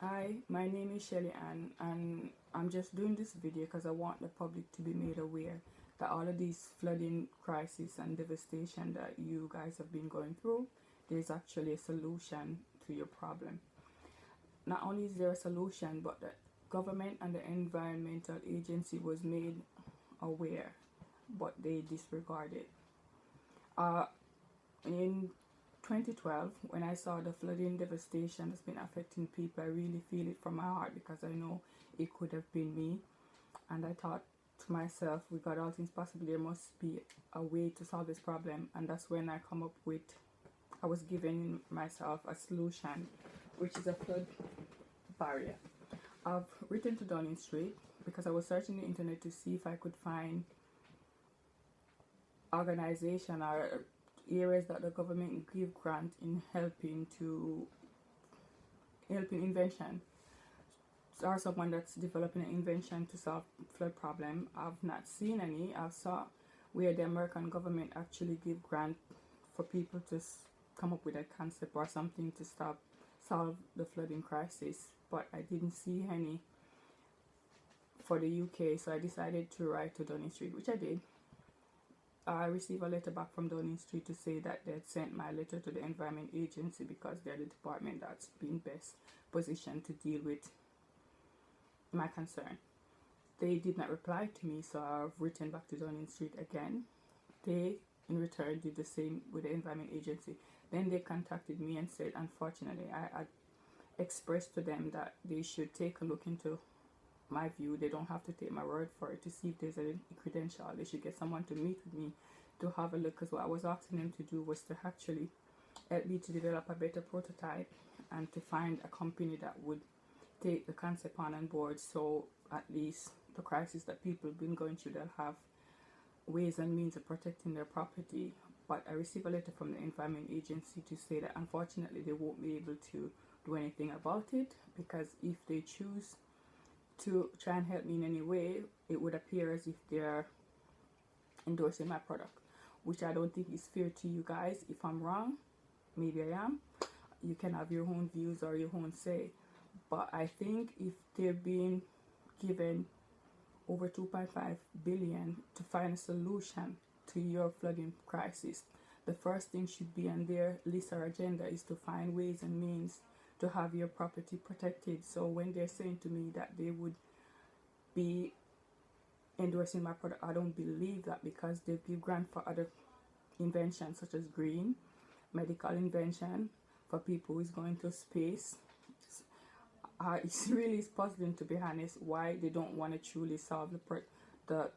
Hi, my name is Shelly Ann, and I'm just doing this video because I want the public to be made aware that all of these flooding crisis and devastation that you guys have been going through, there's actually a solution to your problem. Not only is there a solution, but the government and the environmental agency was made aware, but they disregarded. In 2012, when I saw the flooding devastation that's been affecting people, I really feel it from my heart because I know it could have been me. And I thought to myself, we got all things possible, there must be a way to solve this problem. And that's when I was giving myself a solution, which is a flood barrier. I've written to Downing Street because I was searching the internet to see if I could find organization or areas that the government give grant in helping invention, or someone that's developing an invention to solve flood problem. I've not seen any. I've saw where the American government actually give grant for people to come up with a concept or something to solve the flooding crisis, but I didn't see any for the UK, so I decided to write to Downing Street, which I did. I received a letter back from Downing Street to say that they had sent my letter to the Environment Agency because they're the department that's been best positioned to deal with my concern. They did not reply to me, so I've written back to Downing Street again. They, in return, did the same with the Environment Agency. Then they contacted me and said, unfortunately, I expressed to them that they should take a look into my view. They don't have to take my word for it to see if there's a credential. They should get someone to meet with me to have a look, because what I was asking them to do was to actually help me to develop a better prototype and to find a company that would take the concept on board, so at least the crisis that people have been going through, they'll have ways and means of protecting their property. But I received a letter from the Environment Agency to say that unfortunately they won't be able to do anything about it, because if they choose to try and help me in any way, it would appear as if they're endorsing my product, which I don't think is fair to you guys. If I'm wrong, maybe I am. You can have your own views or your own say, but I think if they're being given over 2.5 billion to find a solution to your flooding crisis, the first thing should be on their list or agenda is to find ways and means to have your property protected. So when they're saying to me that they would be endorsing my product, I don't believe that, because they give grant for other inventions such as green, medical invention, for people who is going to space. It's really puzzling, to be honest, why they don't want to truly solve the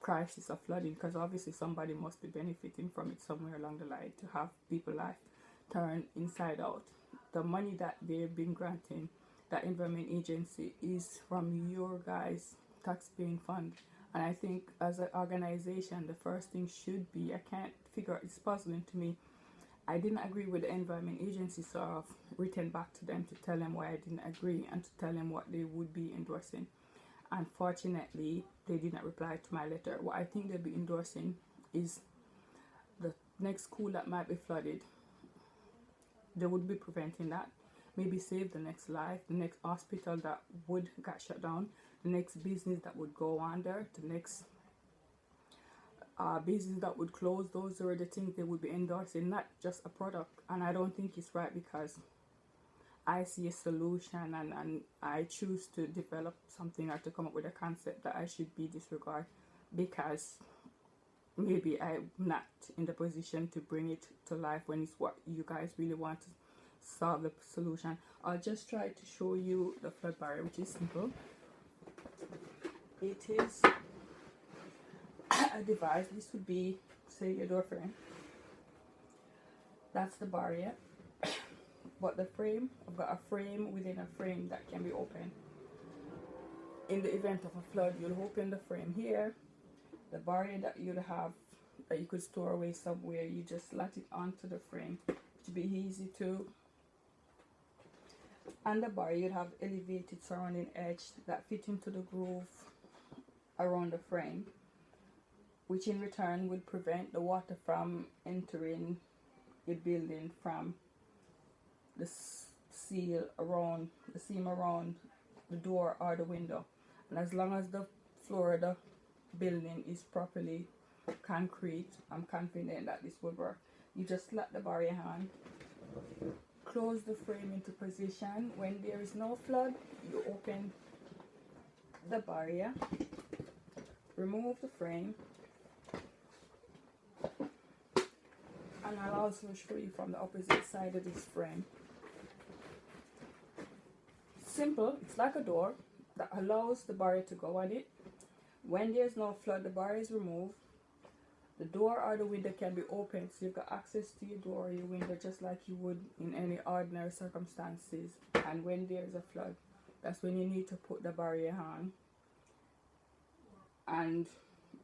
crisis of flooding, because obviously somebody must be benefiting from it somewhere along the line to have people life turn inside out. The money that they've been granting that Environment Agency is from your guys' tax-paying fund, and I think as an organization the first thing should be, I can't figure out, it's puzzling to me. I didn't agree with the Environment Agency, so I've written back to them to tell them why I didn't agree and to tell them what they would be endorsing. Unfortunately, they did not reply to my letter. What I think they'll be endorsing is the next school that might be flooded. They would be preventing that. Maybe save the next life, the next hospital that would get shut down, the next business that would go under, the next business that would close. Those are the things they would be endorsing, not just a product. And I don't think it's right, because I see a solution and I choose to develop something or to come up with a concept that I should be disregarded because maybe I'm not in the position to bring it to life when it's what you guys really want to solve the solution. I'll just try to show you the flood barrier, which is simple. It is a device. This would be, say, your door frame. That's the barrier. But the frame, I've got a frame within a frame that can be opened. In the event of a flood, you'll open the frame here. The barrier that you'll have, that you could store away somewhere, you just lat it onto the frame. It should be easy to. And the barrier, you'd have elevated surrounding edge that fit into the groove around the frame, which in return would prevent the water from entering the building from the seal around the seam around the door or the window. And as long as the floor of the building is properly concrete, I'm confident that this will work. You just slap the barrier on, close the frame into position. When there is no flood, you open the barrier, remove the frame, and I'll also show you from the opposite side of this frame. Simple, it's like a door that allows the barrier to go on it. When there's no flood, the barrier is removed. The door or the window can be opened, so you've got access to your door or your window just like you would in any ordinary circumstances. And when there's a flood, that's when you need to put the barrier on and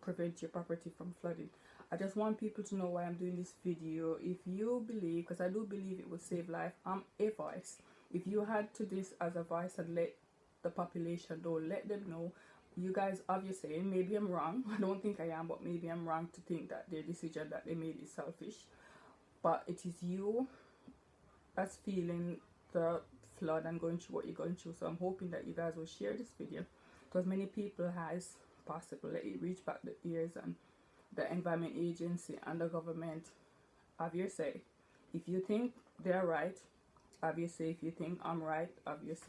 prevent your property from flooding. I just want people to know why I'm doing this video. If you believe, because I do believe it will save life, I'm a voice. If you had to this as a voice and let the population know, let them know. You guys obviously, maybe I'm wrong, I don't think I am, but maybe I'm wrong to think that their decision that they made is selfish. But it is you that's feeling the flood and going through what you're going through. So I'm hoping that you guys will share this video to as many people as possible. Let it reach back the ears and the Environment Agency and the government. Have your say. If you think they're right, have your say. If you think I'm right, have your say.